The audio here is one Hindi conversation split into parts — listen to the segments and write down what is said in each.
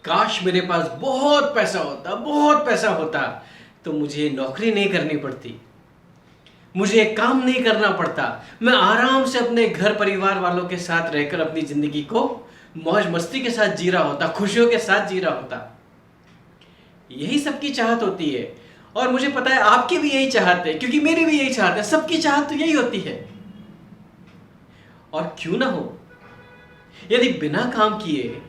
काश मेरे पास बहुत पैसा होता तो मुझे नौकरी नहीं करनी पड़ती, मुझे काम नहीं करना पड़ता, मैं आराम से अपने घर परिवार वालों के साथ रहकर अपनी जिंदगी को मौज मस्ती के साथ जी रहा होता, खुशियों के साथ जी रहा होता। यही सबकी चाहत होती है और मुझे पता है आपकी भी यही चाहत है, क्योंकि मेरी भी यही चाहत है, सबकी चाहत तो यही होती है। और क्यों ना हो, यदि बिना काम किए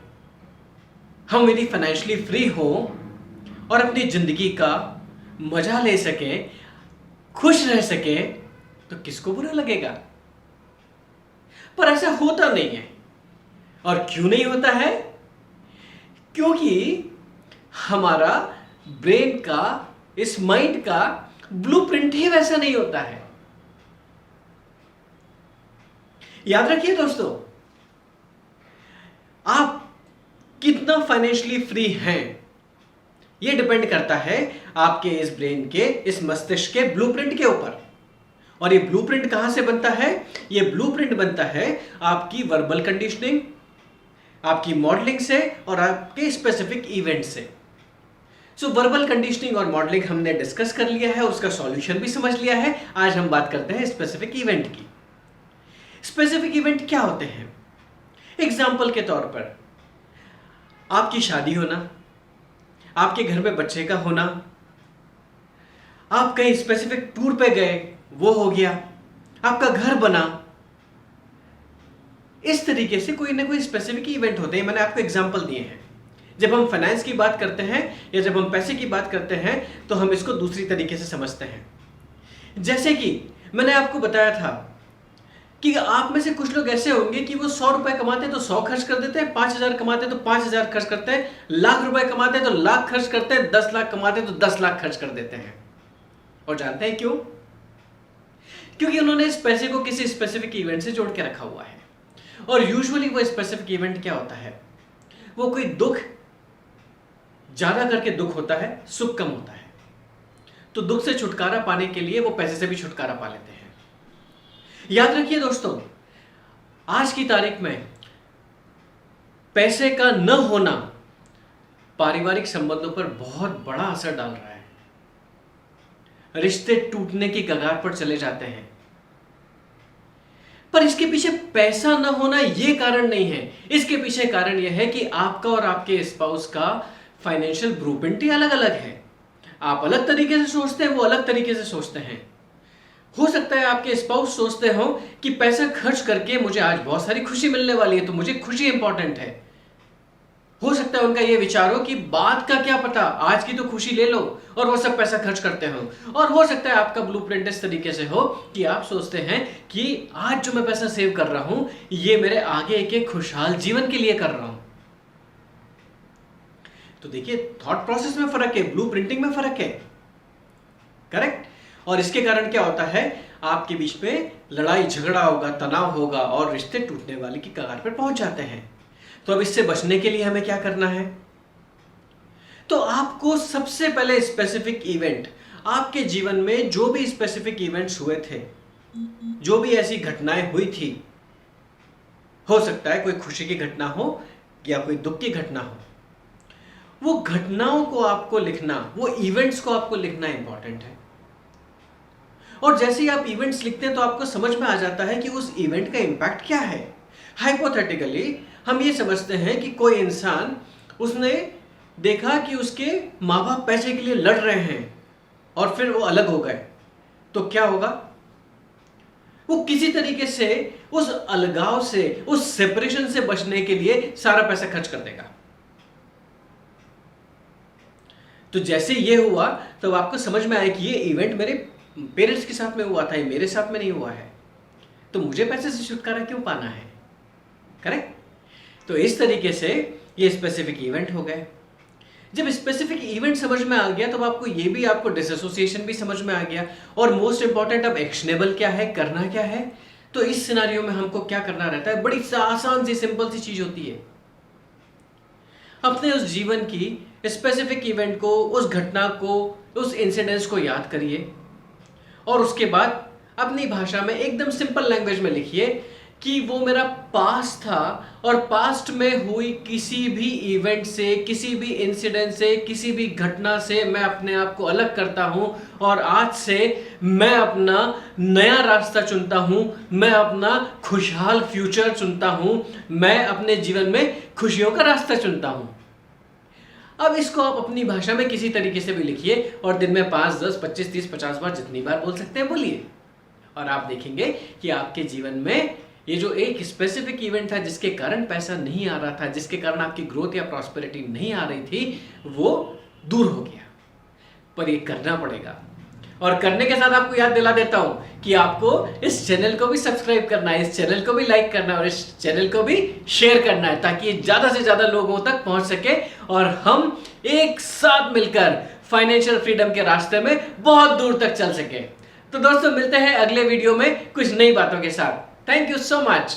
हम यदि फाइनेंशियली फ्री हो और अपनी जिंदगी का मजा ले सके, खुश रह सके, तो किसको बुरा लगेगा। पर ऐसा होता नहीं है। और क्यों नहीं होता है? क्योंकि हमारा ब्रेन का, इस माइंड का ब्लूप्रिंट ही वैसा नहीं होता है। याद रखिए दोस्तों, आप कितना फाइनेंशियली फ्री हैं, यह डिपेंड करता है आपके इस ब्रेन के, इस मस्तिष्क के ब्लूप्रिंट के ऊपर। और ये ब्लूप्रिंट कहां से बनता है? ये ब्लूप्रिंट बनता है आपकी वर्बल कंडीशनिंग, आपकी मॉडलिंग से और आपके स्पेसिफिक इवेंट से। सो वर्बल कंडीशनिंग और मॉडलिंग हमने डिस्कस कर लिया है, उसका सॉल्यूशन भी समझ लिया है। आज हम बात करते हैं स्पेसिफिक इवेंट की। स्पेसिफिक इवेंट क्या होते हैं? एग्जाम्पल के तौर पर आपकी शादी होना, आपके घर में बच्चे का होना, आप कहीं स्पेसिफिक टूर पे गए, वो हो गया, आपका घर बना। इस तरीके से कोई ना कोई स्पेसिफिक इवेंट होते हैं। मैंने आपको एग्जांपल दिए हैं। जब हम फाइनेंस की बात करते हैं या जब हम पैसे की बात करते हैं तो हम इसको दूसरी तरीके से समझते हैं। जैसे कि मैंने आपको बताया था कि आप में से कुछ लोग ऐसे होंगे कि वो 100 रुपए कमाते हैं तो 100 खर्च कर देते हैं, 5,000 कमाते हैं तो 5,000 खर्च करते हैं, लाख रुपए कमाते हैं तो लाख खर्च करते हैं, 10 लाख कमाते हैं तो 10 लाख खर्च कर देते हैं। और जानते हैं क्यों? क्योंकि उन्होंने इस पैसे को किसी स्पेसिफिक इवेंट से जोड़ के रखा हुआ है। और यूजुअली वो स्पेसिफिक इवेंट क्या होता है? वो कोई दुख, ज्यादा करके दुख होता है, सुख कम होता है। तो दुख से छुटकारा पाने के लिए वो पैसे से भी छुटकारा पा लेते हैं। याद रखिए दोस्तों, आज की तारीख में पैसे का न होना पारिवारिक संबंधों पर बहुत बड़ा असर डाल रहा है। रिश्ते टूटने की कगार पर चले जाते हैं। पर इसके पीछे पैसा न होना यह कारण नहीं है। इसके पीछे कारण यह है कि आपका और आपके स्पाउस का फाइनेंशियल ब्लूप्रिंट ही अलग अलग है। आप अलग तरीके से सोचते हैं, वो अलग तरीके से सोचते हैं। हो सकता है आपके स्पाउस सोचते हो कि पैसा खर्च करके मुझे आज बहुत सारी खुशी मिलने वाली है, तो मुझे खुशी इंपॉर्टेंट है। हो सकता है उनका यह विचार हो कि बाद का क्या पता, आज की तो खुशी ले लो, और वो सब पैसा खर्च करते हो। और हो सकता है आपका ब्लूप्रिंट इस तरीके से हो कि आप सोचते हैं कि आज जो मैं पैसा सेव कर रहा हूं, ये मेरे आगे एक खुशहाल जीवन के लिए कर रहा हूं। तो देखिए, थॉट प्रोसेस में फर्क है, ब्लूप्रिंटिंग में फर्क है। करेक्ट? और इसके कारण क्या होता है? आपके बीच में लड़ाई झगड़ा होगा, तनाव होगा और रिश्ते टूटने वाली की कगार पर पहुंच जाते हैं। तो अब इससे बचने के लिए हमें क्या करना है? तो आपको सबसे पहले स्पेसिफिक इवेंट, आपके जीवन में जो भी स्पेसिफिक इवेंट्स हुए थे, जो भी ऐसी घटनाएं हुई थी, हो सकता है कोई खुशी की घटना हो या कोई दुख की घटना हो, वो घटनाओं को आपको लिखना, वो इवेंट्स को आपको लिखना इंपॉर्टेंट है। और जैसे ही आप इवेंट्स लिखते हैं तो आपको समझ में आ जाता है कि उस इवेंट का इंपैक्ट क्या है। हाइपोथेटिकली हम ये समझते हैं कि कोई इंसान, उसने देखा कि उसके माँ बाप पैसे के लिए लड़ रहे हैं और फिर वो अलग हो गए, तो क्या होगा? वो किसी तरीके से उस अलगाव से, उस सेपरेशन से बचने के लिए सारा पैसा खर्च कर देगा। तो जैसे ये हुआ तो आपको समझ में आया कि ये इवेंट मेरे पेरेंट्स के साथ में हुआ था, ये मेरे साथ में नहीं हुआ है, तो मुझे पैसे से छुटकारा क्यों पाना है? करेक्ट? तो इस तरीके से ये स्पेसिफिक इवेंट हो गए। जब स्पेसिफिक इवेंट समझ में आ गया तो आपको ये भी, आपको डिसएसोसिएशन भी समझ में आ गया। और मोस्ट इंपॉर्टेंट, अब एक्शनेबल क्या है, करना क्या है। तो इस सिनेरियो में हमको क्या करना रहता है? बड़ी आसान सी, सिंपल सी चीज होती है। अपने उस जीवन की स्पेसिफिक इवेंट को, उस घटना को, उस इंसिडेंस को याद करिए और उसके बाद अपनी भाषा में एकदम सिंपल लैंग्वेज में लिखिए कि वो मेरा पास्ट था और पास्ट में हुई किसी भी इवेंट से, किसी भी इंसिडेंट से, किसी भी घटना से मैं अपने आप को अलग करता हूं और आज से मैं अपना नया रास्ता चुनता हूं, मैं अपना खुशहाल फ्यूचर चुनता हूं, मैं अपने जीवन में खुशियों का रास्ता चुनता हूं। अब इसको आप अपनी भाषा में किसी तरीके से भी लिखिए और दिन में 5, 10, 25, 30, 50 बार जितनी बार बोल सकते हैं बोलिए, और आप देखेंगे कि आपके जीवन में ये जो एक स्पेसिफिक इवेंट था जिसके कारण पैसा नहीं आ रहा था, जिसके कारण आपकी ग्रोथ या प्रॉस्पेरिटी नहीं आ रही थी, वो दूर हो गया। पर ये करना पड़ेगा। और करने के साथ आपको याद दिला देता हूं कि आपको इस चैनल को भी सब्सक्राइब करना है, इस चैनल को भी लाइक करना है और इस चैनल को भी शेयर करना है, ताकि ये ज्यादा से ज्यादा लोगों तक पहुंच सके और हम एक साथ मिलकर फाइनेंशियल फ्रीडम के रास्ते में बहुत दूर तक चल सके। तो दोस्तों, मिलते हैं अगले वीडियो में कुछ नई बातों के साथ। Thank you so much.